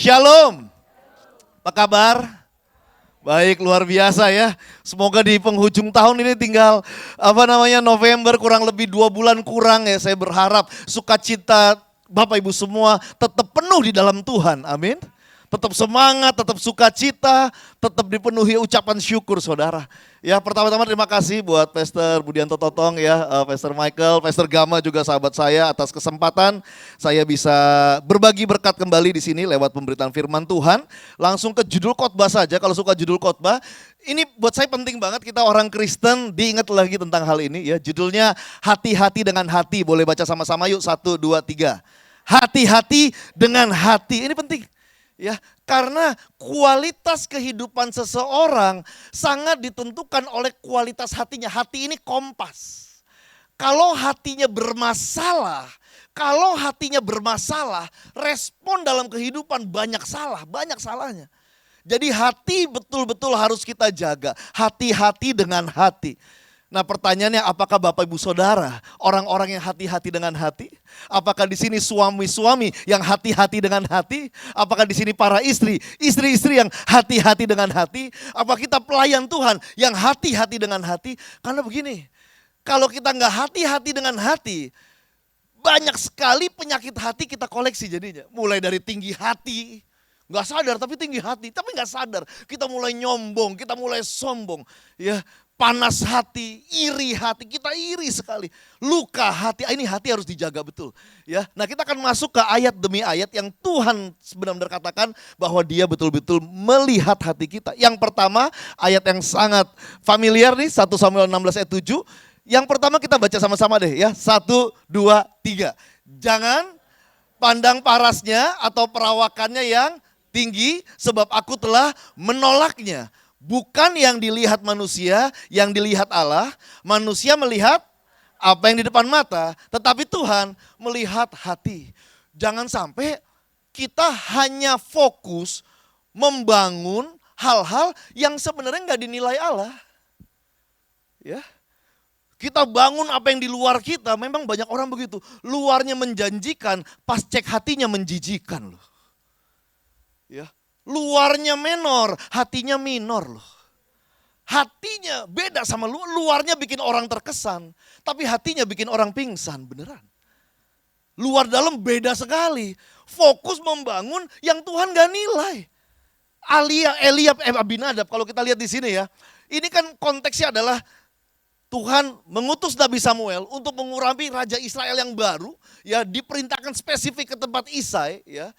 Shalom. Apa kabar? Baik, luar biasa ya. Semoga di penghujung tahun ini tinggal November, kurang lebih 2 bulan kurang ya. Saya berharap sukacita Bapak Ibu semua tetap penuh di dalam Tuhan. Amin. Tetap semangat, tetap sukacita, tetap dipenuhi ucapan syukur saudara. Ya, pertama-tama terima kasih buat Pastor Budianto Totong ya, Pastor Michael, Pastor Gama juga sahabat saya atas kesempatan saya bisa berbagi berkat kembali di sini lewat pemberitaan firman Tuhan. Langsung ke judul khotbah saja, kalau suka judul khotbah. Ini buat saya penting banget kita orang Kristen diingat lagi tentang hal ini ya. Judulnya hati-hati dengan hati, boleh baca sama-sama yuk 1, 2, 3. Hati-hati dengan hati, ini penting. Ya, karena kualitas kehidupan seseorang sangat ditentukan oleh kualitas hatinya. Hati ini kompas. Kalau hatinya bermasalah, respon dalam kehidupan banyak salahnya. Jadi hati betul-betul harus kita jaga. Hati-hati dengan hati. Nah, pertanyaannya apakah Bapak Ibu Saudara orang-orang yang hati-hati dengan hati? Apakah di sini suami-suami yang hati-hati dengan hati? Apakah di sini para istri-istri yang hati-hati dengan hati? Apa kita pelayan Tuhan yang hati-hati dengan hati? Karena begini, kalau kita nggak hati-hati dengan hati, banyak sekali penyakit hati kita koleksi jadinya. Mulai dari tinggi hati, nggak sadar tapi tinggi hati, tapi nggak sadar. Kita mulai nyombong, kita mulai sombong, ya. Panas hati, iri hati, kita iri sekali. Luka hati, ini hati harus dijaga betul. Ya, nah kita akan masuk ke ayat demi ayat yang Tuhan benar-benar katakan bahwa Dia betul-betul melihat hati kita. Yang pertama, ayat yang sangat familiar nih, 1 Samuel 16 ayat 7. Yang pertama kita baca sama-sama deh ya, 1, 2, 3. Jangan pandang parasnya atau perawakannya yang tinggi, sebab aku telah menolaknya. Bukan yang dilihat manusia, yang dilihat Allah. Manusia melihat apa yang di depan mata, tetapi Tuhan melihat hati. Jangan sampai kita hanya fokus membangun hal-hal yang sebenarnya nggak dinilai Allah. Ya, kita bangun apa yang di luar kita, memang banyak orang begitu. Luarnya menjanjikan, pas cek hatinya menjijikan loh. Ya. Luarnya menor, hatinya minor loh. Hatinya beda sama luarnya bikin orang terkesan, tapi hatinya bikin orang pingsan, beneran. Luar dalam beda sekali. Fokus membangun yang Tuhan gak nilai. Eliab, Abinadab, kalau kita lihat di sini ya. Ini kan konteksnya adalah Tuhan mengutus Nabi Samuel untuk mengurapi Raja Israel yang baru. Ya, diperintahkan spesifik ke tempat Isai ya.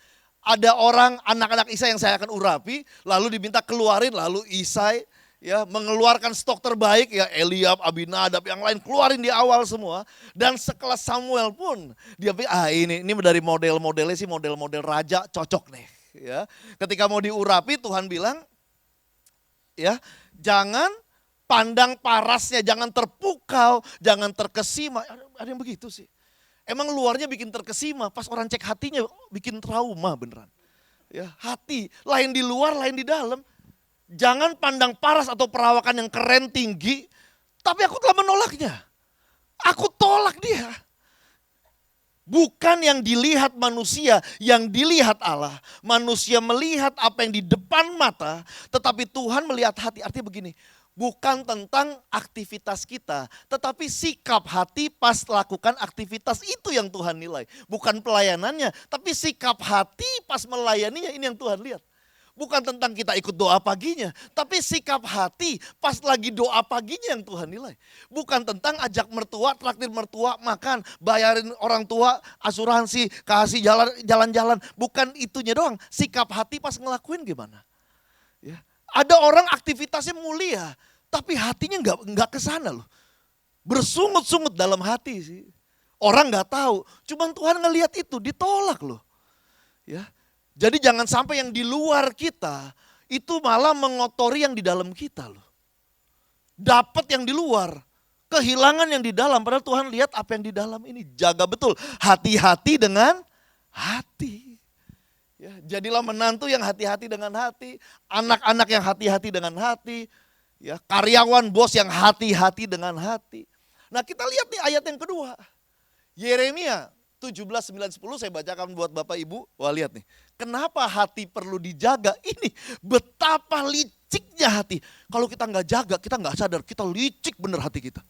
Ada orang, anak-anak Isai yang saya akan urapi, lalu diminta keluarin, lalu Isai ya mengeluarkan stok terbaik ya, Eliab, Abinadab, yang lain keluarin di awal semua. Dan sekelas Samuel pun dia pikir ini dari model-modelnya sih model-model raja cocok nih ya. Ketika mau diurapi Tuhan bilang ya, jangan pandang parasnya, jangan terpukau, jangan terkesima. Ada yang begitu sih. Emang luarnya bikin terkesima, pas orang cek hatinya bikin trauma beneran. Ya, hati, lain di luar, lain di dalam. Jangan pandang paras atau perawakan yang keren, tinggi, tapi aku telah menolaknya. Aku tolak dia. Bukan yang dilihat manusia, yang dilihat Allah. Manusia melihat apa yang di depan mata, tetapi Tuhan melihat hati. Artinya begini, bukan tentang aktivitas kita, tetapi sikap hati pas lakukan aktivitas itu yang Tuhan nilai. Bukan pelayanannya, tapi sikap hati pas melayaninya, ini yang Tuhan lihat. Bukan tentang kita ikut doa paginya, tapi sikap hati pas lagi doa paginya yang Tuhan nilai. Bukan tentang ajak mertua, traktir mertua, makan, bayarin orang tua, asuransi, kasih jalan-jalan. Bukan itunya doang, sikap hati pas ngelakuin gimana. Ya. Ada orang aktivitasnya mulia, tapi hatinya nggak ke sana loh. Bersungut-sungut dalam hati sih. Orang nggak tahu, cuman Tuhan ngelihat itu ditolak loh. Ya, jadi jangan sampai yang di luar kita itu malah mengotori yang di dalam kita loh. Dapat yang di luar, kehilangan yang di dalam. Padahal Tuhan lihat apa yang di dalam ini. Jaga betul, hati-hati dengan hati. Ya, jadilah menantu yang hati-hati dengan hati, anak-anak yang hati-hati dengan hati, ya, karyawan bos yang hati-hati dengan hati. Nah kita lihat nih ayat yang kedua, Yeremia 17, 9, 10 saya bacakan buat Bapak Ibu. Wah lihat nih, kenapa hati perlu dijaga? Ini betapa liciknya hati. Kalau kita nggak jaga, kita nggak sadar, kita licik bener hati kita.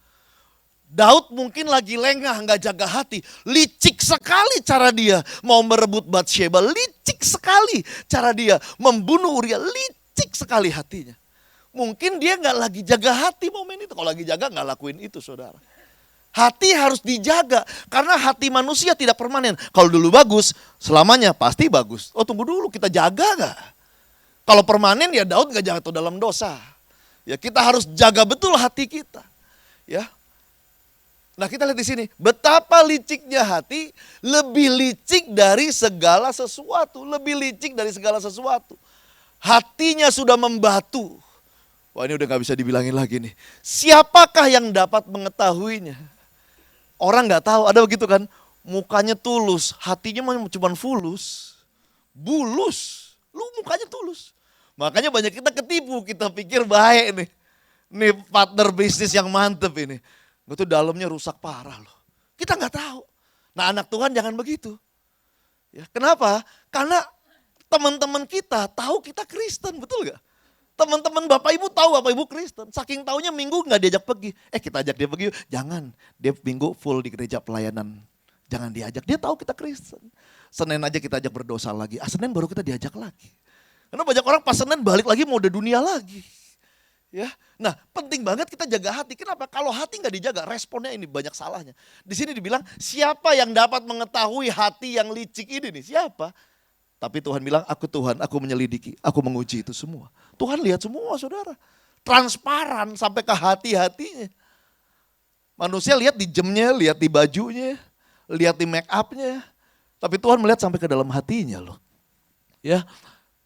Daud mungkin lagi lengah nggak jaga hati. Licik sekali cara dia mau merebut Batsheba. Licik sekali cara dia membunuh Uria. Licik sekali hatinya. Mungkin dia nggak lagi jaga hati momen itu. Kalau lagi jaga nggak lakuin itu saudara. Hati harus dijaga karena hati manusia tidak permanen. Kalau dulu bagus, selamanya pasti bagus. Oh tunggu dulu, kita jaga nggak? Kalau permanen ya Daud nggak jatuh dalam dosa. Ya kita harus jaga betul hati kita. Ya. Nah kita lihat di sini, betapa liciknya hati, lebih licik dari segala sesuatu, lebih licik dari segala sesuatu. Hatinya sudah membatu. Wah ini udah gak bisa dibilangin lagi nih. Siapakah yang dapat mengetahuinya? Orang gak tahu, ada begitu kan, mukanya tulus, hatinya cuma fulus, bulus, lu mukanya tulus. Makanya banyak kita ketipu, kita pikir baik nih. Nih partner bisnis yang mantep ini. Itu dalamnya rusak parah loh. Kita nggak tahu. Nah anak Tuhan jangan begitu. Ya, kenapa? Karena teman-teman kita tahu kita Kristen, betul gak? Teman-teman Bapak Ibu tahu Bapak Ibu Kristen. Saking taunya minggu nggak diajak pergi. Kita ajak dia pergi yuk. Jangan, dia minggu full di gereja pelayanan. Jangan diajak, dia tahu kita Kristen. Senin aja kita ajak berdosa lagi. Senin baru kita diajak lagi. Karena banyak orang pas Senin balik lagi mode dunia lagi. Ya, nah penting banget kita jaga hati. Kenapa? Kalau hati nggak dijaga, responnya ini banyak salahnya. Di sini dibilang siapa yang dapat mengetahui hati yang licik ini nih? Siapa? Tapi Tuhan bilang, aku Tuhan, aku menyelidiki, aku menguji itu semua. Tuhan lihat semua saudara, transparan sampai ke hati-hatinya. Manusia lihat di jamnya, lihat di bajunya, lihat di make upnya. Tapi Tuhan melihat sampai ke dalam hatinya loh. Ya,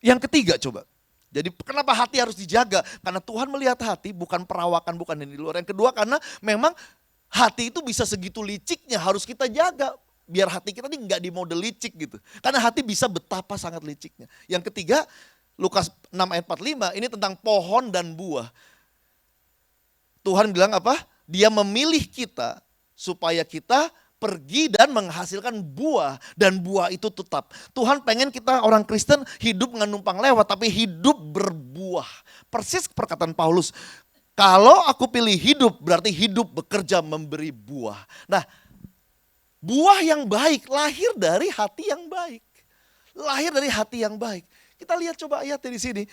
yang ketiga coba. Jadi kenapa hati harus dijaga? Karena Tuhan melihat hati bukan perawakan, bukan yang di luar. Yang kedua karena memang hati itu bisa segitu liciknya harus kita jaga. Biar hati kita ini nggak di mode licik gitu. Karena hati bisa betapa sangat liciknya. Yang ketiga Lukas 6 ayat 45 ini tentang pohon dan buah. Tuhan bilang apa? Dia memilih kita supaya kita pergi dan menghasilkan buah. Dan buah itu tetap. Tuhan pengen kita orang Kristen hidup nggak numpang lewat. Tapi hidup berbuah. Persis perkataan Paulus. Kalau aku pilih hidup berarti hidup bekerja memberi buah. Nah buah yang baik lahir dari hati yang baik. Lahir dari hati yang baik. Kita lihat coba ayatnya di sini.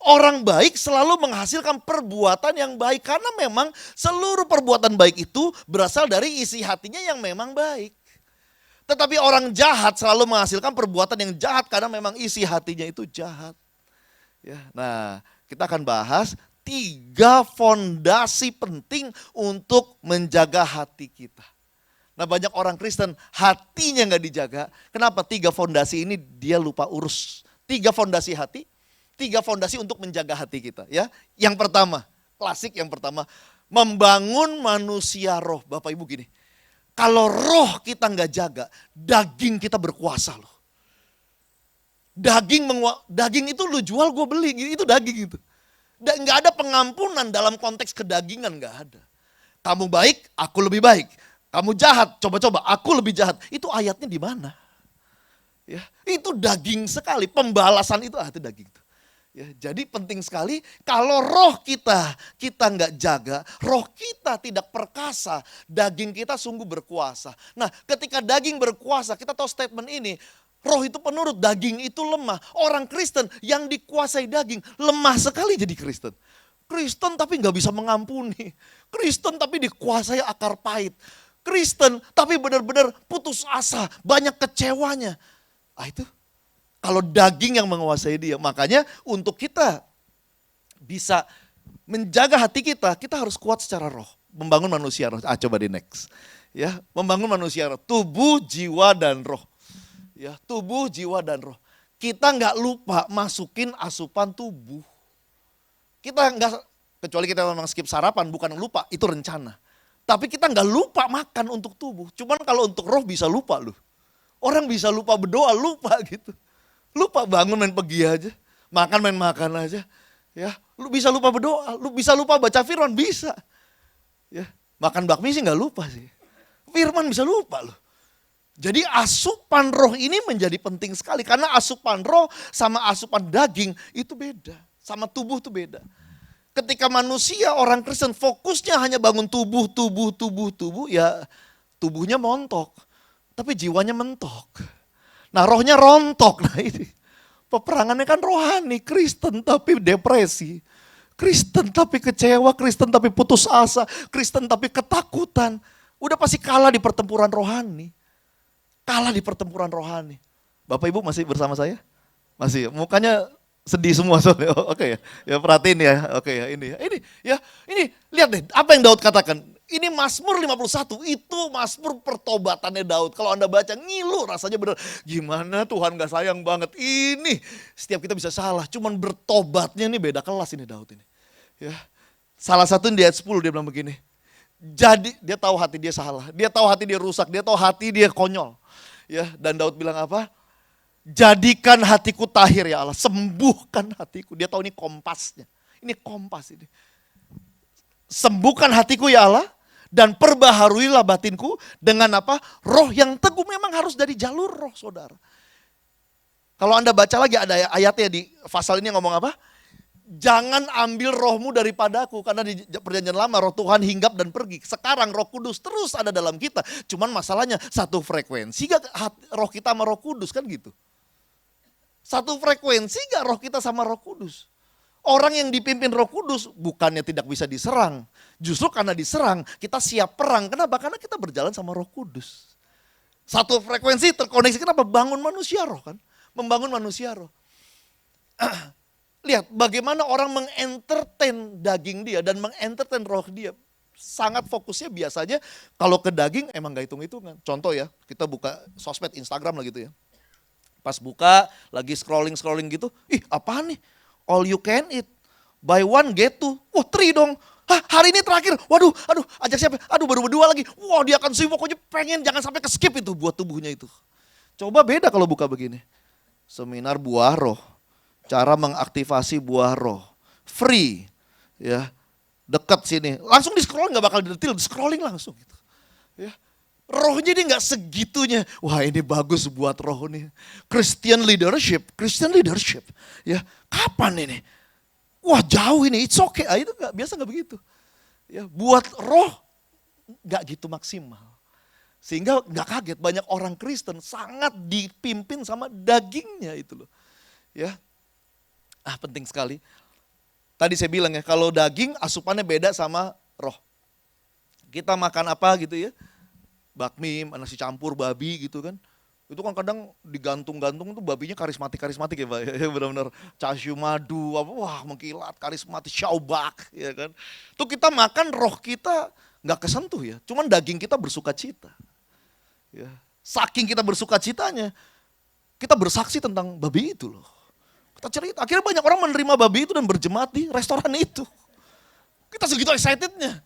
Orang baik selalu menghasilkan perbuatan yang baik. Karena memang seluruh perbuatan baik itu berasal dari isi hatinya yang memang baik. Tetapi orang jahat selalu menghasilkan perbuatan yang jahat karena memang isi hatinya itu jahat. Ya, nah kita akan bahas 3 fondasi penting untuk menjaga hati kita. Nah banyak orang Kristen hatinya gak dijaga. Kenapa? 3 fondasi ini dia lupa urus. 3 fondasi hati. 3 fondasi untuk menjaga hati kita ya. Yang pertama, klasik yang pertama, membangun manusia roh. Bapak Ibu gini, kalau roh kita nggak jaga, daging kita berkuasa loh. Daging itu lu jual gue beli, itu daging itu. Nggak ada pengampunan dalam konteks kedagingan, nggak ada. Kamu baik, aku lebih baik. Kamu jahat, coba-coba aku lebih jahat. Itu ayatnya di mana? Ya, itu daging sekali, pembalasan itu daging itu. Ya, jadi penting sekali kalau roh kita nggak jaga, roh kita tidak perkasa, daging kita sungguh berkuasa. Nah ketika daging berkuasa, kita tahu statement ini, roh itu penurut, daging itu lemah. Orang Kristen yang dikuasai daging, lemah sekali jadi Kristen. Kristen tapi nggak bisa mengampuni, Kristen tapi dikuasai akar pahit. Kristen tapi benar-benar putus asa, banyak kecewanya. Itu kalau daging yang menguasai dia. Makanya untuk kita bisa menjaga hati kita, kita harus kuat secara roh. Membangun manusia roh. Coba di next. Ya, membangun manusia roh. Tubuh, jiwa, dan roh. Ya, tubuh, jiwa, dan roh. Kita nggak lupa masukin asupan tubuh. Kita nggak, kecuali kita memang skip sarapan, bukan lupa, itu rencana. Tapi kita nggak lupa makan untuk tubuh. Cuman kalau untuk roh bisa lupa loh. Orang bisa lupa berdoa, lupa gitu. Lupa bangun main pergi aja, makan makan aja. Ya, lu bisa lupa berdoa, lu bisa lupa baca firman, bisa. Ya, makan bakmi sih nggak lupa sih. Firman bisa lupa loh. Jadi asupan roh ini menjadi penting sekali. Karena asupan roh sama asupan daging itu beda. Sama tubuh itu beda. Ketika manusia, orang Kristen fokusnya hanya bangun tubuh, ya tubuhnya montok. Tapi jiwanya mentok. Nah rohnya rontok. Nah ini peperangannya kan rohani, Kristen tapi depresi. Kristen tapi kecewa, Kristen tapi putus asa, Kristen tapi ketakutan. Udah pasti kalah di pertempuran rohani. Kalah di pertempuran rohani. Bapak Ibu masih bersama saya? Masih, mukanya sedih semua soalnya. Oke ya, ya perhatiin ya. Oke ya, ini lihat deh apa yang Daud katakan. Ini Mazmur 51, itu Mazmur pertobatannya Daud. Kalau Anda baca ngilu rasanya benar. Gimana Tuhan gak sayang banget. Ini setiap kita bisa salah, cuman bertobatnya ini beda kelas ini Daud ini. Ya. Salah satu di ayat 10 dia bilang begini. Jadi dia tahu hati dia salah, dia tahu hati dia rusak, dia tahu hati dia konyol. Ya, dan Daud bilang apa? Jadikan hatiku tahir ya Allah, sembuhkan hatiku. Dia tahu ini kompasnya. Ini kompas ini. Sembuhkan hatiku ya Allah dan perbaharuilah batinku dengan apa? Roh yang teguh. Memang harus dari jalur roh, saudara. Kalau Anda baca lagi ada ayatnya di pasal ini ngomong apa? Jangan ambil rohmu daripadaku, karena di perjanjian lama roh Tuhan hinggap dan pergi. Sekarang roh kudus terus ada dalam kita. Cuman masalahnya satu frekuensi gak roh kita sama roh kudus, kan gitu. Satu frekuensi gak roh kita sama roh kudus. Orang yang dipimpin roh kudus bukannya tidak bisa diserang. Justru karena diserang kita siap perang. Kenapa? Karena kita berjalan sama roh kudus. Satu frekuensi terkoneksi, kenapa? Bangun manusia roh kan. Membangun manusia roh. Lihat bagaimana orang mengentertain daging dia dan mengentertain roh dia. Sangat fokusnya biasanya kalau ke daging emang gak hitung-hitungan. Contoh ya, kita buka sosmed Instagram lah gitu ya. Pas buka lagi scrolling gitu, ih apaan nih? All you can eat, buy one get two. Wah 3 dong. Hah, hari ini terakhir. Waduh, ajak siapa? Aduh baru berdua lagi. Wah dia akan sibuk, pokoknya pengen jangan sampai ke skip itu buat tubuhnya itu. Coba beda kalau buka begini. Seminar buah roh. Cara mengaktifasi buah roh. Free. Ya. Dekat sini. Langsung di scroll gak bakal detail, di scrolling langsung gitu. Ya. Rohnya dia gak segitunya. Wah ini bagus buat roh nih. Christian leadership. Ya, kapan ini? Wah jauh ini, it's okay. Itu biasa gak begitu. Ya, buat roh gak gitu maksimal. Sehingga gak kaget banyak orang Kristen sangat dipimpin sama dagingnya itu loh. Ya, penting sekali. Tadi saya bilang ya, kalau daging asupannya beda sama roh. Kita makan apa gitu ya, bakmi, nasi campur, babi gitu kan. Itu kan kadang digantung-gantung tuh babinya karismatik ya Pak. Ya, benar-benar cashew madu, wah mengkilat, karismatik, syaubak ya kan. Tuh kita makan roh kita gak kesentuh ya, cuman daging kita bersuka cita. Ya. Saking kita bersuka citanya, kita bersaksi tentang babi itu loh. Kita cerita, akhirnya banyak orang menerima babi itu dan berjemaat di restoran itu. Kita segitu excitednya.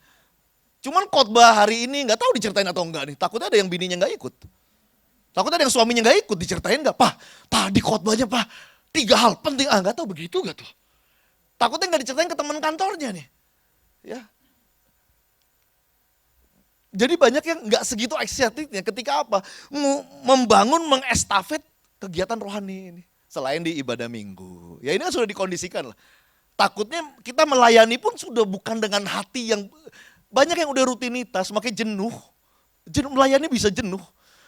Cuman khotbah hari ini gak tahu diceritain atau enggak nih, takutnya ada yang bininya gak ikut. Takutnya ada yang suaminya gak ikut, diceritain gak? Pak, tadi khotbahnya Pak, 3 hal penting, gak tahu begitu gak tuh. Takutnya gak diceritain ke teman kantornya nih. Ya. Jadi banyak yang gak segitu excitednya ketika apa? Membangun, mengestafet kegiatan rohani ini. Selain di ibadah minggu. Ya ini kan sudah dikondisikan lah. Takutnya kita melayani pun sudah bukan dengan hati yang, banyak yang udah rutinitas, makanya jenuh. Melayani bisa jenuh.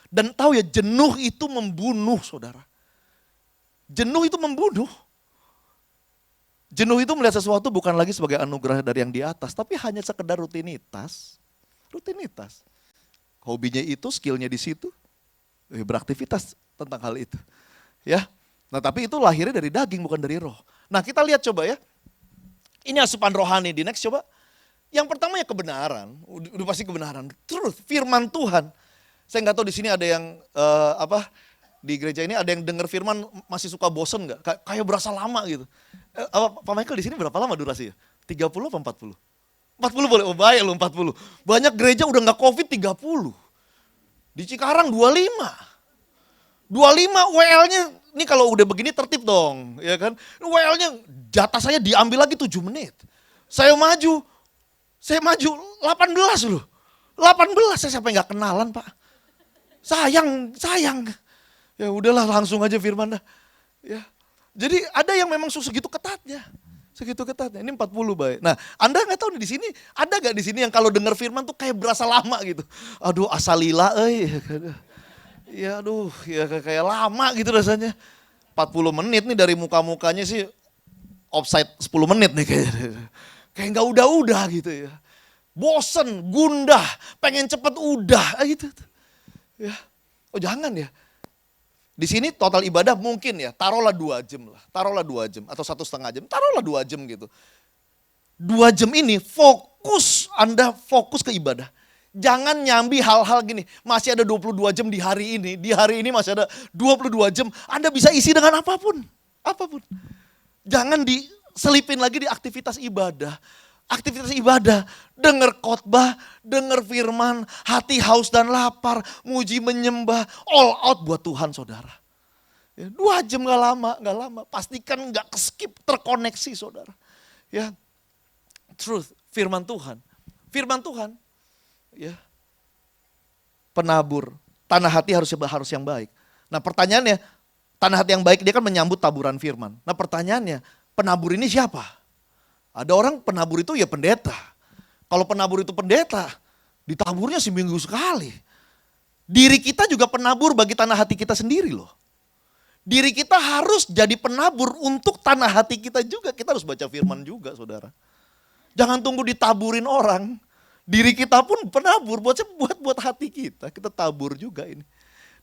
Dan tahu ya jenuh itu membunuh saudara. Jenuh itu membunuh. Jenuh itu melihat sesuatu bukan lagi sebagai anugerah dari yang di atas, tapi hanya sekedar rutinitas. Rutinitas. Hobinya itu, skillnya di situ, beraktivitas tentang hal itu. Ya, nah tapi itu lahirnya dari daging bukan dari roh. Nah kita lihat coba ya, ini asupan rohani di next coba. Yang pertama ya kebenaran, udah pasti kebenaran. Truth, firman Tuhan. Saya nggak tahu di sini ada yang di gereja ini ada yang dengar firman masih suka bosen nggak? Kayak berasa lama gitu. Pak Michael di sini berapa lama durasi ya? 30 apa 40? 40 boleh, oh baik loh 40. Banyak gereja udah gak COVID 30. Di Cikarang 25. 25 WL-nya, ini kalau udah begini tertib dong. Ya kan? WL-nya jatah saya diambil lagi 7 menit. Saya maju 18 loh. 18, saya siapa yang gak kenalan Pak. sayang. Ya udahlah langsung aja firman dah. Ya. Jadi ada yang memang segitu ketatnya. Ini 40 baik. Nah, Anda nggak tahu nih di sini ada gak di sini yang kalau dengar firman tuh kayak berasa lama gitu. Aduh, asalila Ya aduh, ya kayak lama gitu rasanya. 40 menit nih dari muka-mukanya sih offside 10 menit nih kayaknya. Kayak nggak udah-udah gitu ya. Bosen, gundah, pengen cepet udah gitu. Ya. Oh jangan ya. Di sini total ibadah mungkin ya, taruhlah 2 jam lah. Taruhlah 2 jam atau 1,5 jam. Taruhlah 2 jam gitu. 2 jam ini Anda fokus ke ibadah. Jangan nyambi hal-hal gini. Masih ada 22 jam di hari ini. Di hari ini masih ada 22 jam. Anda bisa isi dengan apapun. Apapun. Jangan diselipin lagi di aktivitas ibadah. Aktivitas ibadah, dengar khotbah, dengar firman, hati haus dan lapar, muji menyembah, all out buat Tuhan saudara. Ya, 2 jam gak lama. Pastikan gak skip, terkoneksi saudara. Ya, truth, firman Tuhan. Ya, penabur, tanah hati harus yang baik. Nah pertanyaannya, tanah hati yang baik dia kan menyambut taburan firman. Nah pertanyaannya, penabur ini siapa? Ada orang penabur itu ya pendeta. Kalau penabur itu pendeta, ditaburnya seminggu sekali. Diri kita juga penabur bagi tanah hati kita sendiri loh. Diri kita harus jadi penabur untuk tanah hati kita juga. Kita harus baca firman juga saudara. Jangan tunggu ditaburin orang. Diri kita pun penabur buat hati kita. Kita tabur juga ini.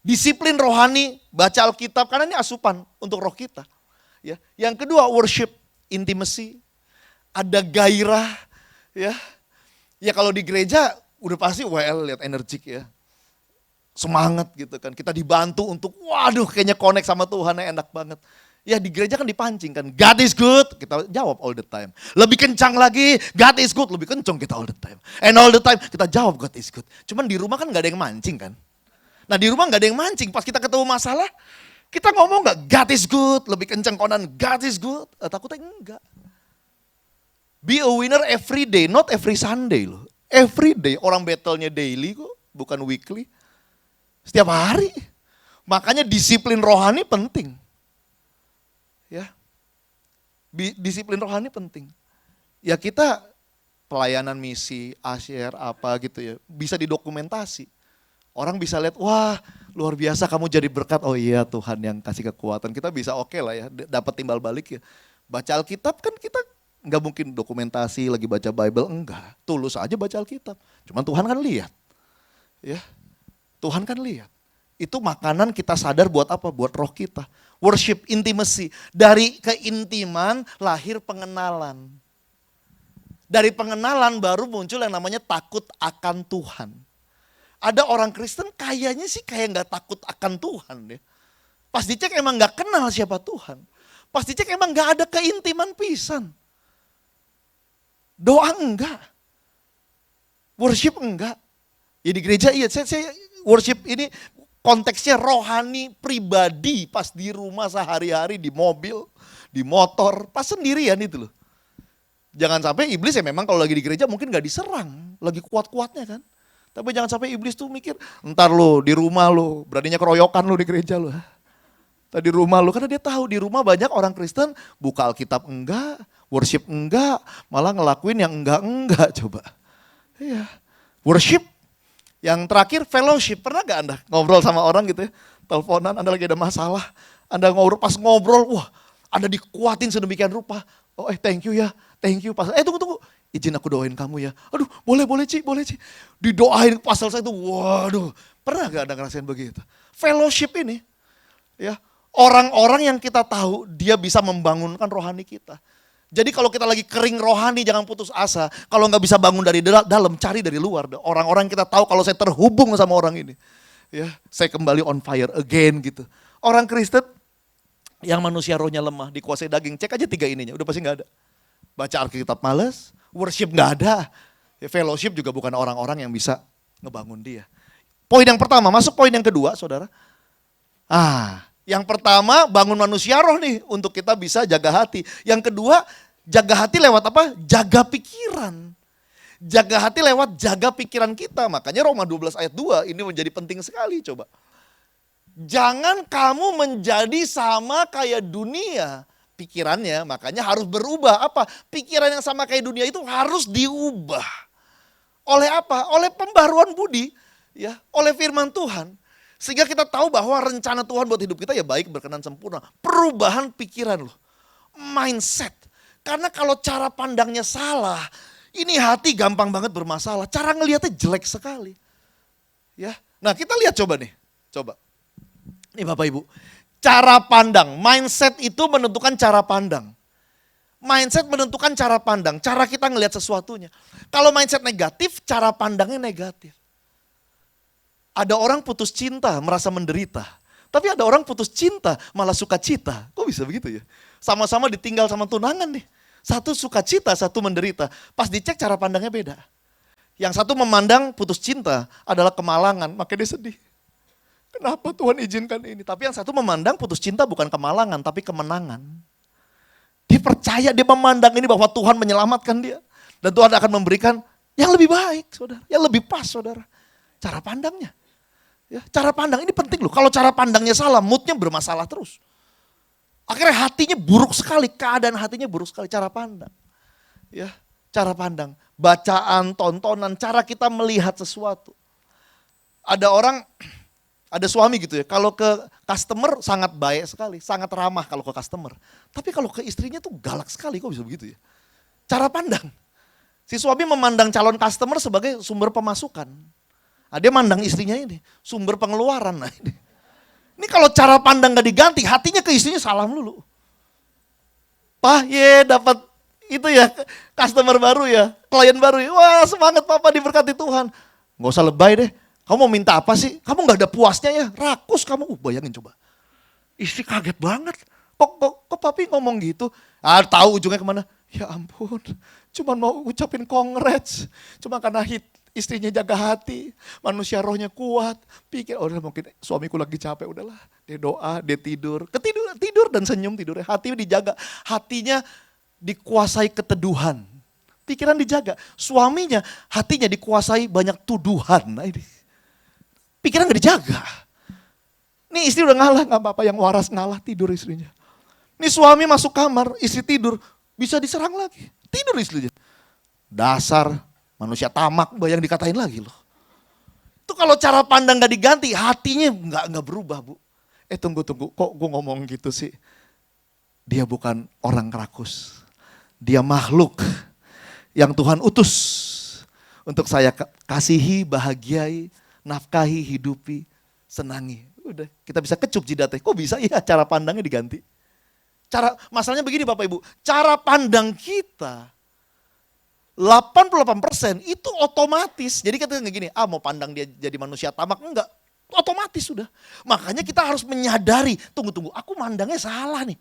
Disiplin rohani, baca Alkitab karena ini asupan untuk roh kita. Ya. Yang kedua worship, intimacy. Ada gairah, ya. Ya kalau di gereja udah pasti lihat energik ya. Semangat gitu kan. Kita dibantu untuk kayaknya connect sama Tuhan enak banget. Ya di gereja kan dipancing kan. God is good, kita jawab all the time. Lebih kencang lagi, God is good, lebih kencang kita all the time. And all the time kita jawab God is good. Cuman di rumah kan gak ada yang mancing kan. Nah di rumah gak ada yang mancing, pas kita ketemu masalah, kita ngomong gak God is good, lebih kencang konan God is good. Takutnya enggak. Be a winner every day, not every Sunday loh. Every day, orang battle-nya daily kok, bukan weekly. Setiap hari. Makanya disiplin rohani penting. Ya. Disiplin rohani penting. Ya kita pelayanan misi, asyir, apa gitu ya, bisa didokumentasi. Orang bisa lihat, wah luar biasa kamu jadi berkat. Oh iya Tuhan yang kasih kekuatan. Kita bisa oke lah ya, dapat timbal balik ya. Baca Alkitab kan kita nggak mungkin dokumentasi lagi baca Bible, enggak. Tulus aja baca Alkitab. Cuman Tuhan kan lihat. Ya. Tuhan kan lihat. Itu makanan kita sadar buat apa? Buat roh kita. Worship, intimacy. Dari keintiman lahir pengenalan. Dari pengenalan baru muncul yang namanya takut akan Tuhan. Ada orang Kristen kayaknya sih kayak nggak takut akan Tuhan. Ya. Pas dicek emang nggak kenal siapa Tuhan. Pas dicek emang nggak ada keintiman pisan. Doa enggak. Worship enggak. Ya di gereja iya, saya worship ini konteksnya rohani pribadi pas di rumah sehari-hari, di mobil, di motor, pas sendirian itu loh. Jangan sampai iblis ya memang kalau lagi di gereja mungkin gak diserang, lagi kuat-kuatnya kan. Tapi jangan sampai iblis tuh mikir, ntar lo di rumah lo, beraninya keroyokan lo di gereja lo. Di rumah lo, karena dia tahu di rumah banyak orang Kristen buka Alkitab enggak, worship enggak, malah ngelakuin yang enggak coba. Iya, worship. Yang terakhir fellowship, pernah gak Anda ngobrol sama orang gitu ya, teleponan Anda lagi ada masalah, Anda ngobrol, pas ngobrol, wah Anda dikuatin sedemikian rupa. Oh thank you ya, thank you pastor. Tunggu, izin aku doain kamu ya. Aduh boleh Ci. Didoain pas selesai itu, waduh. Pernah gak Anda ngerasain begitu? Fellowship ini, ya orang-orang yang kita tahu dia bisa membangunkan rohani kita. Jadi kalau kita lagi kering rohani jangan putus asa. Kalau nggak bisa bangun dari dalam, cari dari luar. Orang-orang kita tahu kalau saya terhubung sama orang ini. Ya, saya kembali on fire again gitu. Orang Kristen yang manusia rohnya lemah, dikuasai daging, cek aja 3 ininya, udah pasti nggak ada. Baca Alkitab males, worship nggak ada. Ya, fellowship juga bukan orang-orang yang bisa ngebangun dia. Poin yang pertama, masuk poin yang kedua saudara. Yang pertama bangun manusia roh nih untuk kita bisa jaga hati. Yang kedua jaga hati lewat apa? Jaga pikiran. Jaga hati lewat jaga pikiran kita. Makanya Roma 12 ayat 2 ini menjadi penting sekali coba. Jangan kamu menjadi sama kayak dunia pikirannya, makanya harus berubah. Apa? Pikiran yang sama kayak dunia itu harus diubah. Oleh apa? Oleh pembaruan budi, ya, oleh firman Tuhan. Sehingga kita tahu bahwa rencana Tuhan buat hidup kita ya baik, berkenan, sempurna. Perubahan pikiran loh. Mindset. Karena kalau cara pandangnya salah, ini hati gampang banget bermasalah. Cara ngelihatnya jelek sekali. Ya. Nah, kita lihat coba nih. Coba. Nih Bapak Ibu. Cara pandang, mindset itu menentukan cara pandang. Mindset menentukan cara pandang, cara kita ngelihat sesuatunya. Kalau mindset negatif, cara pandangnya negatif. Ada orang putus cinta merasa menderita. Tapi ada orang putus cinta malah suka cita. Kok bisa begitu ya? Sama-sama ditinggal sama tunangan nih. Satu suka cita, satu menderita. Pas dicek cara pandangnya beda. Yang satu memandang putus cinta adalah kemalangan, makanya dia sedih. Kenapa Tuhan izinkan ini? Tapi yang satu memandang putus cinta bukan kemalangan, tapi kemenangan. Dia percaya, dia memandang ini bahwa Tuhan menyelamatkan dia. Dan Tuhan akan memberikan yang lebih baik, saudara. Yang lebih pas, saudara. Cara pandangnya. Ya, cara pandang ini penting loh. Kalau cara pandangnya salah, moodnya bermasalah terus. Akhirnya hatinya buruk sekali, keadaan hatinya buruk sekali, cara pandang. Ya, cara pandang, bacaan, tontonan, cara kita melihat sesuatu. Ada orang, ada suami gitu ya, kalau ke customer sangat baik sekali, sangat ramah kalau ke customer. Tapi kalau ke istrinya tuh galak sekali, kok bisa begitu ya? Cara pandang. Si suami memandang calon customer sebagai sumber pemasukan. Nah, dia mandang istrinya ini, sumber pengeluaran. Nah, ini kalau cara pandang gak diganti, hatinya ke istrinya salah dulu. Pak, dapat itu ya, customer baru ya, klien baru ya. Wah, semangat Papa diberkati Tuhan. Gak usah lebay deh. Kamu mau minta apa sih? Kamu gak ada puasnya ya, rakus kamu. Bayangin coba. Istri kaget banget. Kok papi ngomong gitu? Tahu ujungnya kemana? Ya ampun, cuma mau ucapin congrats. Cuma karena istrinya jaga hati, manusia rohnya kuat. Pikir, udah mungkin suamiku lagi capek, udahlah. Dia doa, dia tidur. Tidur dan senyum tidurnya. Hati dijaga, hatinya dikuasai keteduhan. Pikiran dijaga, suaminya hatinya dikuasai banyak tuduhan. Nah ini. Pikiran gak dijaga. Nih istri udah ngalah, gak apa-apa yang waras ngalah, tidur istrinya. Nih suami masuk kamar, istri tidur, bisa diserang lagi. Tidur istrinya. Dasar manusia tamak, yang dikatain lagi loh. Itu kalau cara pandang gak diganti, hatinya gak berubah bu. Tunggu, kok gue ngomong gitu sih. Dia bukan orang rakus. Dia makhluk yang Tuhan utus untuk saya kasihi, bahagiai, nafkahi, hidupi, senangi. Udah, kita bisa kecup jidatnya. Kok bisa? Ya cara pandangnya diganti. Masalahnya begini Bapak Ibu, cara pandang kita 88% itu otomatis. Jadi kita gini, mau pandang dia jadi manusia tamak, enggak. Otomatis sudah. Makanya kita harus menyadari, tunggu, aku mandangnya salah nih.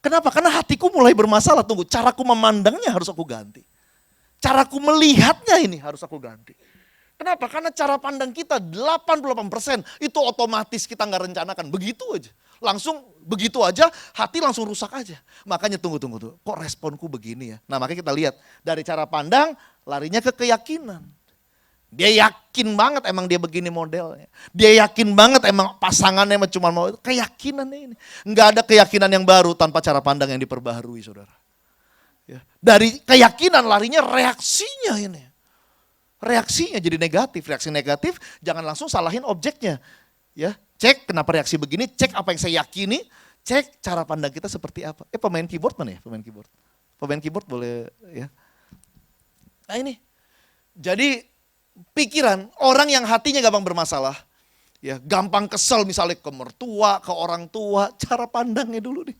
Kenapa? Karena hatiku mulai bermasalah. Tunggu, caraku memandangnya harus aku ganti. Caraku melihatnya ini harus aku ganti. Kenapa? Karena cara pandang kita 88% itu otomatis kita nggak rencanakan. Begitu aja. Langsung begitu aja, hati langsung rusak aja. Makanya tunggu. Kok responku begini ya? Nah makanya kita lihat dari cara pandang larinya ke keyakinan. Dia yakin banget emang dia begini modelnya. Dia yakin banget emang pasangannya cuma mau keyakinannya ini. Nggak ada keyakinan yang baru tanpa cara pandang yang diperbaharui saudara. Ya. Dari keyakinan larinya reaksinya ini. Reaksinya jadi negatif, reaksi negatif jangan langsung salahin objeknya. Ya, cek kenapa reaksi begini, cek apa yang saya yakini, cek cara pandang kita seperti apa. Pemain keyboard mana ya? Pemain keyboard boleh ya. Nah ini. Jadi pikiran orang yang hatinya gampang bermasalah, ya gampang kesel misalnya ke mertua, ke orang tua, cara pandangnya dulu nih.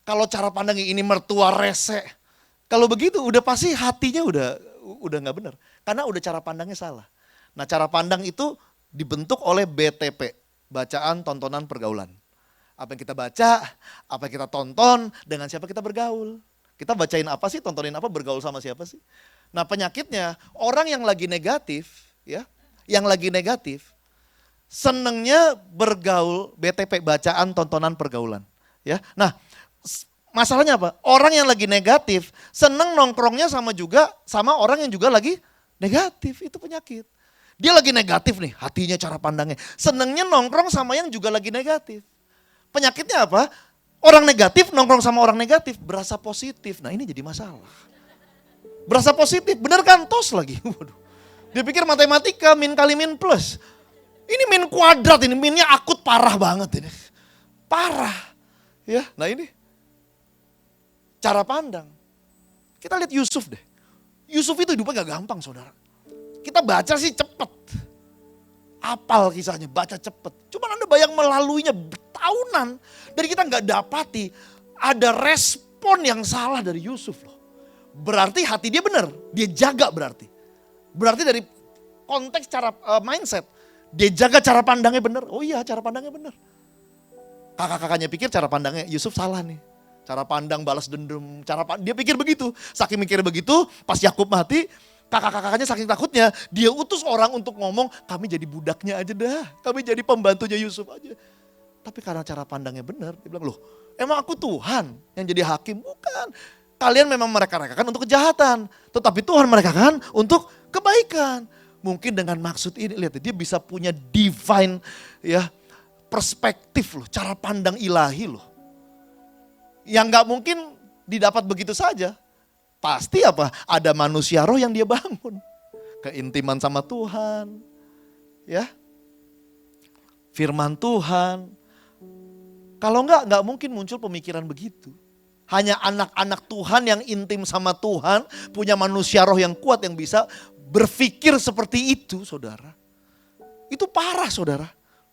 Kalau cara pandangnya ini mertua rese, kalau begitu udah pasti hatinya udah nggak benar. Karena udah cara pandangnya salah. Nah cara pandang itu dibentuk oleh BTP. Bacaan, tontonan, pergaulan. Apa yang kita baca, apa yang kita tonton, dengan siapa kita bergaul. Kita bacain apa sih, tontonin apa, bergaul sama siapa sih. Nah penyakitnya, orang yang lagi negatif, ya, yang lagi negatif, senengnya bergaul BTP, bacaan, tontonan, pergaulan. Ya, nah masalahnya apa? Orang yang lagi negatif, seneng nongkrongnya sama orang yang juga lagi negatif. Itu penyakit. Dia lagi negatif nih, hatinya, cara pandangnya. Senengnya nongkrong sama yang juga lagi negatif. Penyakitnya apa? Orang negatif nongkrong sama orang negatif, berasa positif. Nah ini jadi masalah. Berasa positif, bener kan? Tos lagi. Waduh. Dia pikir matematika, min kali min plus. Ini min kuadrat, ini minnya akut parah banget ini. Parah. Ya, nah ini cara pandang. Kita lihat Yusuf deh. Yusuf itu hidupnya gak gampang saudara. Kita baca sih cepet. Apal kisahnya, baca cepet. Cuman Anda bayang melaluinya tahunan. Dan kita gak dapati ada respon yang salah dari Yusuf loh. Berarti hati dia benar, dia jaga berarti. Berarti dari konteks cara mindset. Dia jaga cara pandangnya benar. Oh iya cara pandangnya benar. Kakak-kakaknya pikir cara pandangnya Yusuf salah nih. Cara pandang balas dendam. Dia pikir begitu. Saking mikir begitu pas Yakub mati. Kakak-kakaknya saking takutnya. Dia utus orang untuk ngomong kami jadi budaknya aja dah. Kami jadi pembantunya Yusuf aja. Tapi karena cara pandangnya benar. Dia bilang loh emang aku Tuhan yang jadi hakim? Bukan. Kalian memang mereka-rekakan untuk kejahatan. Tetapi Tuhan merekakan untuk kebaikan. Mungkin dengan maksud ini, lihat dia bisa punya divine ya perspektif loh, cara pandang ilahi loh. Yang gak mungkin didapat begitu saja. Pasti apa? Ada manusia roh yang dia bangun. Keintiman sama Tuhan. Ya. Firman Tuhan. Kalau gak mungkin muncul pemikiran begitu. Hanya anak-anak Tuhan yang intim sama Tuhan, punya manusia roh yang kuat yang bisa berpikir seperti itu saudara. Itu parah saudara.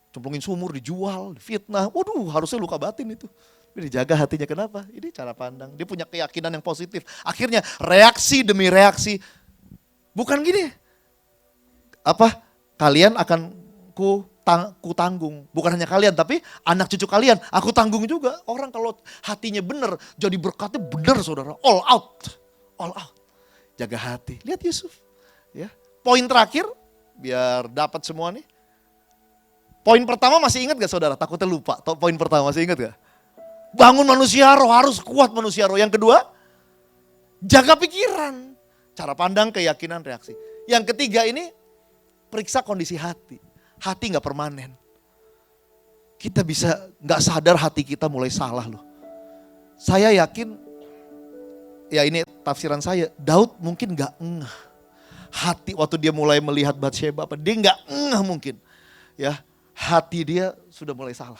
Cemplungin sumur, dijual, fitnah. Waduh harusnya luka batin itu. Tapi dijaga hatinya kenapa? Ini cara pandang. Dia punya keyakinan yang positif. Akhirnya reaksi demi reaksi. Bukan gini. Kalian akan ku tanggung. Bukan hanya kalian tapi anak cucu kalian. Aku tanggung juga. Orang kalau hatinya benar jadi berkatnya benar saudara. All out. All out. Jaga hati. Lihat Yusuf. Ya. Poin terakhir, biar dapat semua nih. Poin pertama masih ingat gak saudara? Takutnya lupa. Poin pertama masih ingat gak? Bangun manusia roh, harus kuat manusia roh. Yang kedua, jaga pikiran. Cara pandang, keyakinan, reaksi. Yang ketiga ini, periksa kondisi hati. Hati gak permanen. Kita bisa gak sadar hati kita mulai salah loh. Saya yakin, ya ini tafsiran saya, Daud mungkin gak ngeh. Hati waktu dia mulai melihat Batsheba, dia nggak mungkin, ya hati dia sudah mulai salah.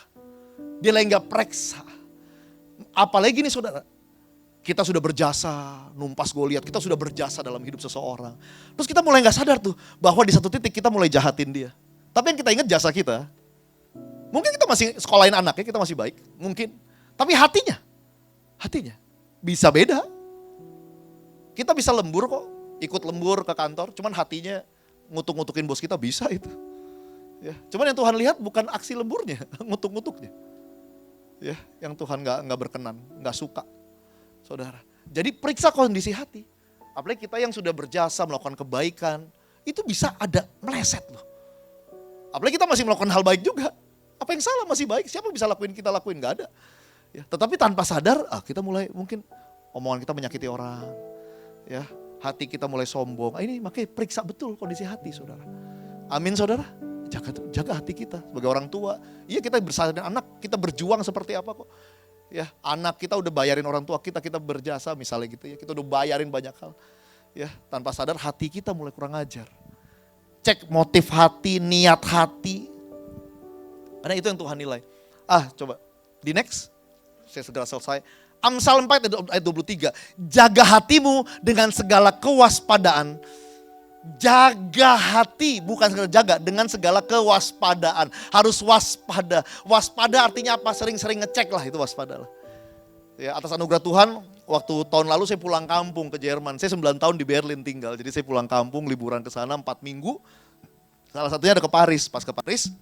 Dia lagi nggak periksa. Apalagi nih saudara, kita sudah berjasa numpas Goliat, kita sudah berjasa dalam hidup seseorang. Terus kita mulai nggak sadar tuh bahwa di satu titik kita mulai jahatin dia. Tapi yang kita ingat jasa kita, mungkin kita masih sekolahin anaknya, kita masih baik, mungkin. Tapi hatinya bisa beda. Kita bisa lembur kok. Ikut lembur ke kantor, cuman hatinya ngutuk-ngutukin bos kita bisa itu. Ya, cuman yang Tuhan lihat bukan aksi lemburnya, ngutuk-ngutuknya. Ya, yang Tuhan nggak berkenan, nggak suka, saudara. Jadi periksa kondisi hati. Apalagi kita yang sudah berjasa melakukan kebaikan, itu bisa ada meleset loh. Apalagi kita masih melakukan hal baik juga. Apa yang salah masih baik? Siapa bisa lakuin kita lakuin? Nggak ada. Ya, tetapi tanpa sadar, kita mulai mungkin omongan kita menyakiti orang. Ya. Hati kita mulai sombong. Ini makanya periksa betul kondisi hati saudara. Amin saudara. Jaga hati kita sebagai orang tua. Iya kita bersama dengan anak, kita berjuang seperti apa kok. Ya anak kita udah bayarin orang tua kita berjasa misalnya gitu ya. Kita udah bayarin banyak hal. Ya tanpa sadar hati kita mulai kurang ajar. Cek motif hati, niat hati. Karena itu yang Tuhan nilai. Coba di next. Saya segera selesai. Amsal 4 ayat 23. Jaga hatimu dengan segala kewaspadaan. Jaga hati, bukan sekedar jaga, dengan segala kewaspadaan. Harus waspada. Waspada artinya apa? Sering-sering ngecek lah, itu waspada lah. Ya, atas anugerah Tuhan, waktu tahun lalu saya pulang kampung ke Jerman. Saya 9 tahun di Berlin tinggal, jadi saya pulang kampung, liburan ke sana 4 minggu. Salah satunya ada ke Paris. Pas ke Paris,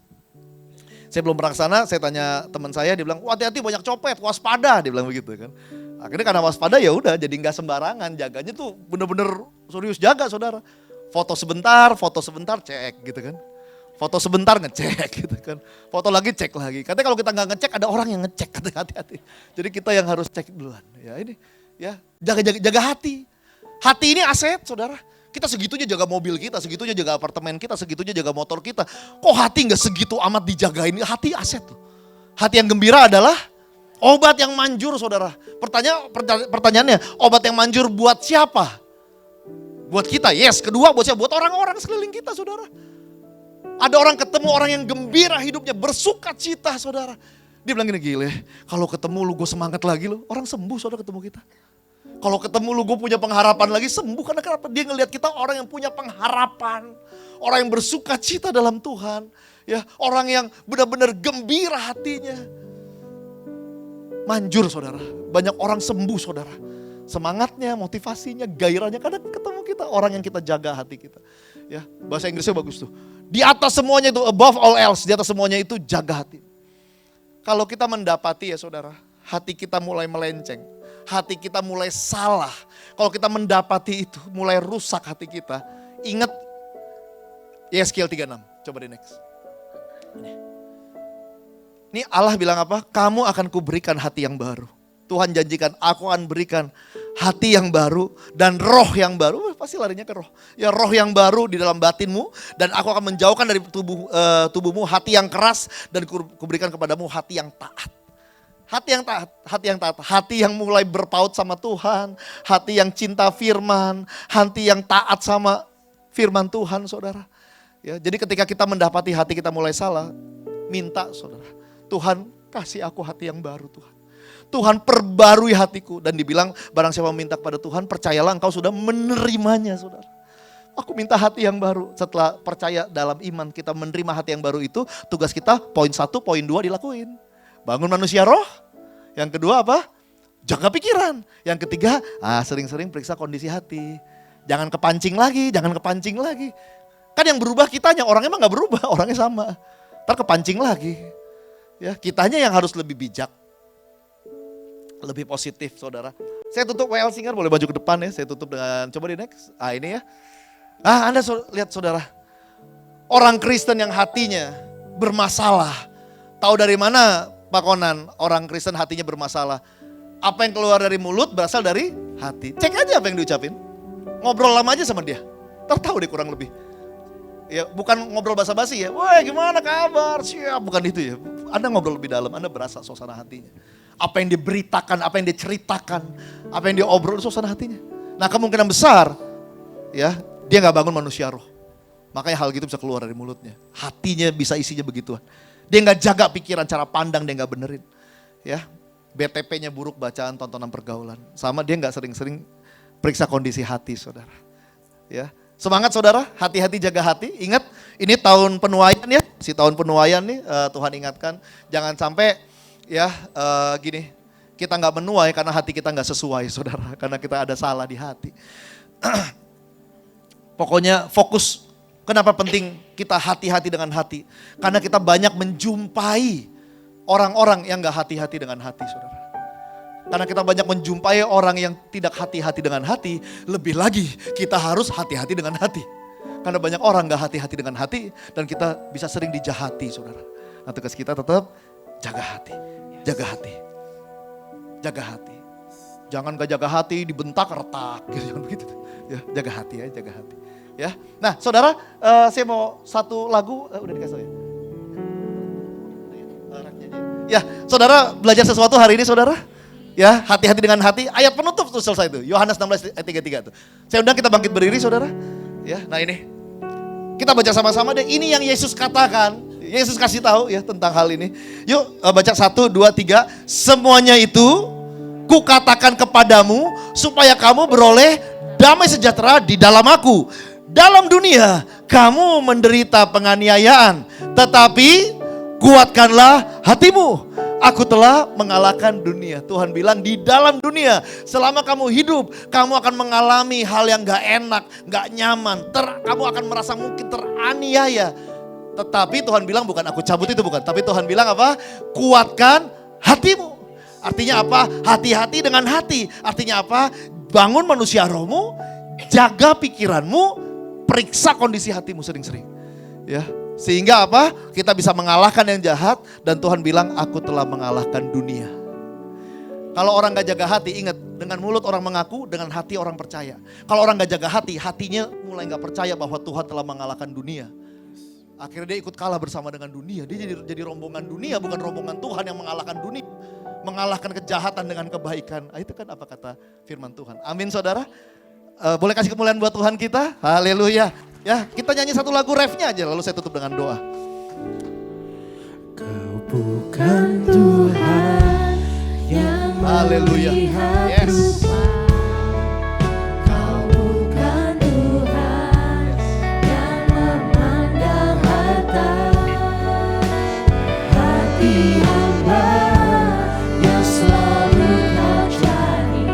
saya belum pernah ke sana, saya tanya teman saya, dia bilang, hati-hati banyak copet, waspada, dia bilang begitu kan. Akhirnya karena waspada ya udah, jadi nggak sembarangan, jaganya tuh bener-bener serius jaga saudara. Foto sebentar, cek gitu kan. Foto sebentar ngecek gitu kan. Foto lagi cek lagi. Katanya kalau kita nggak ngecek ada orang yang ngecek, katanya hati-hati. Jadi kita yang harus cek duluan. Ya ini ya jaga hati. Hati ini aset saudara. Kita segitunya jaga mobil kita, segitunya jaga apartemen kita, segitunya jaga motor kita. Kok hati nggak segitu amat dijagain? Hati aset tuh. Hati yang gembira adalah obat yang manjur saudara. Pertanyaannya, obat yang manjur buat siapa? Buat kita, yes. Kedua buat siapa? Buat orang-orang sekeliling kita saudara. Ada orang ketemu orang yang gembira hidupnya, bersuka cita saudara. Dia bilang gini, gile, kalau ketemu lu gue semangat lagi lu. Orang sembuh saudara ketemu kita. Kalau ketemu lu gue punya pengharapan lagi, sembuh. Karena kenapa? Dia ngelihat kita orang yang punya pengharapan. Orang yang bersuka cita dalam Tuhan. Ya, orang yang benar-benar gembira hatinya. Manjur saudara, banyak orang sembuh saudara. Semangatnya, motivasinya, gairahnya karena ketemu kita. Orang yang kita jaga hati kita. Ya, bahasa Inggrisnya bagus tuh. Di atas semuanya itu, above all else, di atas semuanya itu jaga hati. Kalau kita mendapati ya saudara, hati kita mulai melenceng, hati kita mulai salah. Kalau kita mendapati itu, mulai rusak hati kita, ingat Yeskiel 36, coba di next. Ini Allah bilang apa? Kamu akan kuberikan hati yang baru. Tuhan janjikan, aku akan berikan hati yang baru dan roh yang baru. Pasti larinya ke roh. Ya roh yang baru di dalam batinmu. Dan aku akan menjauhkan dari tubuhmu hati yang keras. Dan kuberikan kepadamu hati yang taat. Hati yang taat, hati yang taat. Hati yang mulai berpaut sama Tuhan. Hati yang cinta firman. Hati yang taat sama firman Tuhan saudara. Ya, jadi ketika kita mendapati hati kita mulai salah. Minta saudara. Tuhan kasih aku hati yang baru Tuhan. Tuhan perbarui hatiku. Dan dibilang barang siapa meminta kepada Tuhan, percayalah engkau sudah menerimanya saudara. Aku minta hati yang baru. Setelah percaya dalam iman kita menerima hati yang baru itu, tugas kita poin 1, poin 2 dilakuin. Bangun manusia roh. Yang kedua apa? Jaga pikiran. Yang ketiga, sering-sering periksa kondisi hati. Jangan kepancing lagi, jangan kepancing lagi. Kan yang berubah kitanya, orangnya emang gak berubah, orangnya sama. Ntar kepancing lagi. Ya, kitanya yang harus lebih bijak. Lebih positif saudara. Saya tutup WL Singer, boleh maju ke depan ya. Saya tutup dengan, coba di next. Ini ya. Anda lihat saudara. Orang Kristen yang hatinya bermasalah. Tahu dari mana Pak Konan orang Kristen hatinya bermasalah? Apa yang keluar dari mulut berasal dari hati. Cek aja apa yang diucapin. Ngobrol lama aja sama dia. Tahu deh kurang lebih. Ya bukan ngobrol basa-basi ya. Wah gimana kabar? Siap, bukan itu ya. Anda ngobrol lebih dalam, Anda berasa suasana hatinya. Apa yang diberitakan, apa yang diceritakan, apa yang diobrol suasana hatinya. Nah kemungkinan besar ya dia gak bangun manusia roh. Makanya hal gitu bisa keluar dari mulutnya. Hatinya bisa isinya begituan. Dia gak jaga pikiran, cara pandang dia gak benerin. Ya, BTP-nya buruk, bacaan, tontonan pergaulan. Sama dia gak sering-sering periksa kondisi hati saudara. Ya, semangat saudara, hati-hati jaga hati. Ingat ini tahun penuaian ya. Si tahun penuaian nih Tuhan ingatkan. Jangan sampai ya gini, kita gak menuai karena hati kita gak sesuai saudara. Karena kita ada salah di hati. Pokoknya fokus. Kenapa penting kita hati-hati dengan hati? Karena kita banyak menjumpai orang-orang yang gak hati-hati dengan hati saudara. Karena kita banyak menjumpai orang yang tidak hati-hati dengan hati. Lebih lagi kita harus hati-hati dengan hati. Karena banyak orang gak hati-hati dengan hati. Dan kita bisa sering dijahati saudara. Nah tugas kita tetap jaga hati. Jaga hati. Jaga hati. Jangan gak jaga hati, dibentak, retak. Jangan begitu. Ya, jaga hati ya, jaga hati. Ya. Nah saudara, saya mau satu lagu, udah dikasih ya. Ya, saudara belajar sesuatu hari ini saudara. Ya, hati-hati dengan hati. Ayat penutup tuh selesai itu. Yohanes 16 ayat 33 tuh. Saya undang kita bangkit berdiri saudara. Ya, nah ini. Kita baca sama-sama deh. Ini yang Yesus katakan. Yesus kasih tahu ya tentang hal ini. Yuk baca 1, 2, 3. Semuanya itu kukatakan kepadamu supaya kamu beroleh damai sejahtera di dalam aku. Dalam dunia kamu menderita penganiayaan. Tetapi kuatkanlah hatimu. Aku telah mengalahkan dunia. Tuhan bilang di dalam dunia selama kamu hidup, kamu akan mengalami hal yang gak enak, gak nyaman. Kamu akan merasa mungkin teraniaya. Tetapi Tuhan bilang bukan aku cabut itu bukan. Tapi Tuhan bilang apa? Kuatkan hatimu. Artinya apa? Hati-hati dengan hati. Artinya apa? Bangun manusia rohmu, jaga pikiranmu, periksa kondisi hatimu sering-sering. Ya, Sehingga apa? Kita bisa mengalahkan yang jahat. Dan Tuhan bilang, aku telah mengalahkan dunia. Kalau orang gak jaga hati, ingat, dengan mulut orang mengaku, dengan hati orang percaya. Kalau orang gak jaga hati, hatinya mulai gak percaya bahwa Tuhan telah mengalahkan dunia. Akhirnya dia ikut kalah bersama dengan dunia. Dia jadi rombongan dunia, bukan rombongan Tuhan yang mengalahkan dunia. Mengalahkan kejahatan dengan kebaikan. Itu kan apa kata firman Tuhan. Amin saudara. Boleh kasih kemuliaan buat Tuhan kita. Haleluya. Ya, kita nyanyi satu lagu refnya aja, lalu saya tutup dengan doa. Kau bukan Tuhan yang Haleluya. Yes. Kau bukan Tuhan yang memandang harta. Hati hamba yang selalu kau cari.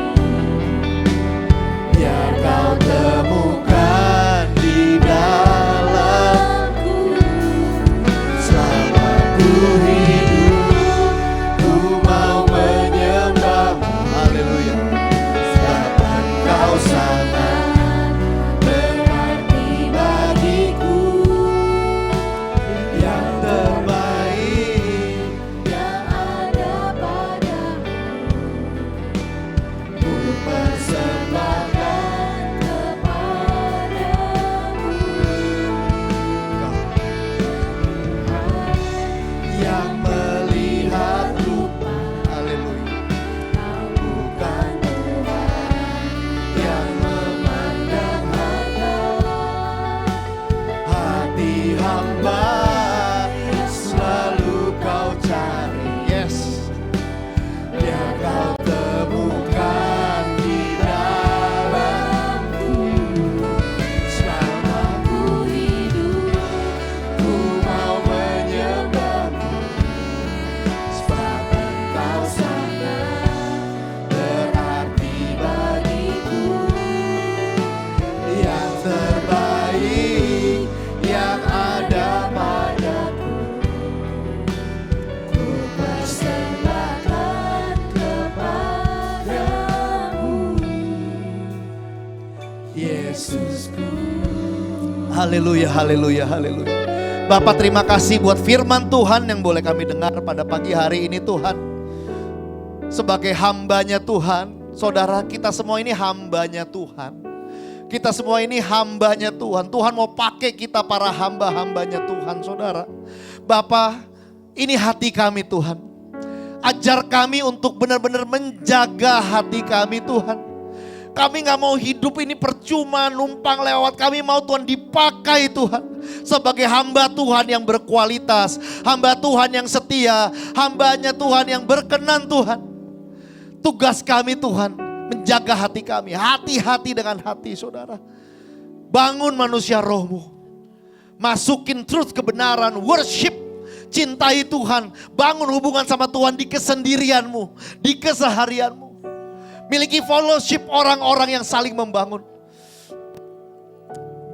Biar kau temukan di dalamku. Selama ku hidup, ku mau menyembahmu. Haleluya. Sebab kau sangat berarti bagiku. Yang terbaik yang ada padaku, ku persembahkan kepadamu. Yang melihat rupa, Haleluya. kau bukan Tuhan yang memandang harta. Hati hamba selalu kau cari. Yes. Biar kau temukan di dalamku. Selama ku hidup, ku mau menyembahmu. Sebab engkau sangat berarti bagiku. Yang terbaik yang ada padaku, ku persembahkan kepadamu. Yesusku. Haleluya, haleluya, haleluya. Bapak terima kasih buat firman Tuhan yang boleh kami dengar pada pagi hari ini Tuhan. Sebagai hambanya Tuhan, saudara kita semua ini hambanya Tuhan. Kita semua ini hambanya Tuhan. Tuhan mau pakai kita para hamba-hambanya Tuhan saudara. Bapak ini hati kami Tuhan. Ajar kami untuk benar-benar menjaga hati kami Tuhan. Kami gak mau hidup ini percuma numpang lewat. Kami mau Tuhan dipakai Tuhan. Sebagai hamba Tuhan yang berkualitas. Hamba Tuhan yang setia. Hambanya Tuhan yang berkenan Tuhan. Tugas kami Tuhan menjaga hati kami. Hati-hati dengan hati saudara. Bangun manusia rohmu. Masukin truth kebenaran. Worship. Cintai Tuhan. Bangun hubungan sama Tuhan di kesendirianmu. Di keseharianmu. Miliki fellowship orang-orang yang saling membangun.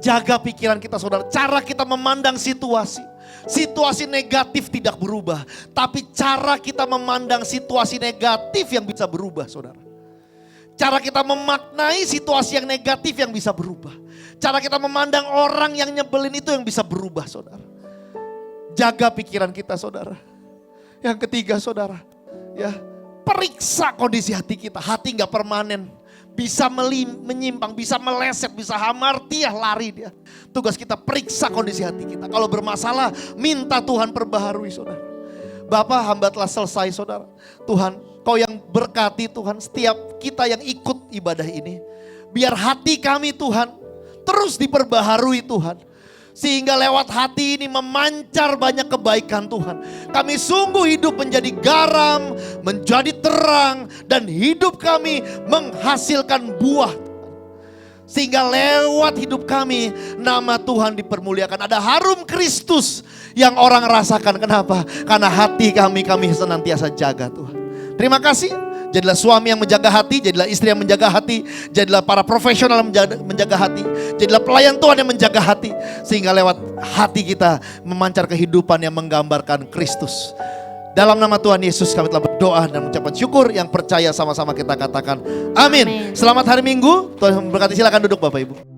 Jaga pikiran kita saudara. Cara kita memandang situasi. Situasi negatif tidak berubah. Tapi cara kita memandang situasi negatif yang bisa berubah saudara. Cara kita memaknai situasi yang negatif yang bisa berubah. Cara kita memandang orang yang nyebelin itu yang bisa berubah saudara. Jaga pikiran kita saudara. Yang ketiga saudara. Ya. Periksa kondisi hati kita. Hati gak permanen. Bisa menyimpang, bisa meleset, bisa hamartiah lari dia. Tugas kita periksa kondisi hati kita. Kalau bermasalah minta Tuhan perbaharui saudara. Bapak hamba telah selesai saudara. Tuhan kau yang berkati Tuhan setiap kita yang ikut ibadah ini. Biar hati kami Tuhan terus diperbaharui Tuhan. Sehingga lewat hati ini memancar banyak kebaikan Tuhan. Kami sungguh hidup menjadi garam, menjadi terang. Dan hidup kami menghasilkan buah. Sehingga lewat hidup kami nama Tuhan dipermuliakan. Ada harum Kristus yang orang rasakan. Kenapa? Karena hati kami senantiasa jaga Tuhan. Terima kasih. Jadilah suami yang menjaga hati, jadilah istri yang menjaga hati, jadilah para profesional yang menjaga hati, jadilah pelayan Tuhan yang menjaga hati. Sehingga lewat hati kita memancar kehidupan yang menggambarkan Kristus. Dalam nama Tuhan Yesus kami telah berdoa dan mengucapkan syukur. Yang percaya sama-sama kita katakan amin. Selamat hari Minggu, Tuhan memberkati. Silakan duduk Bapak Ibu.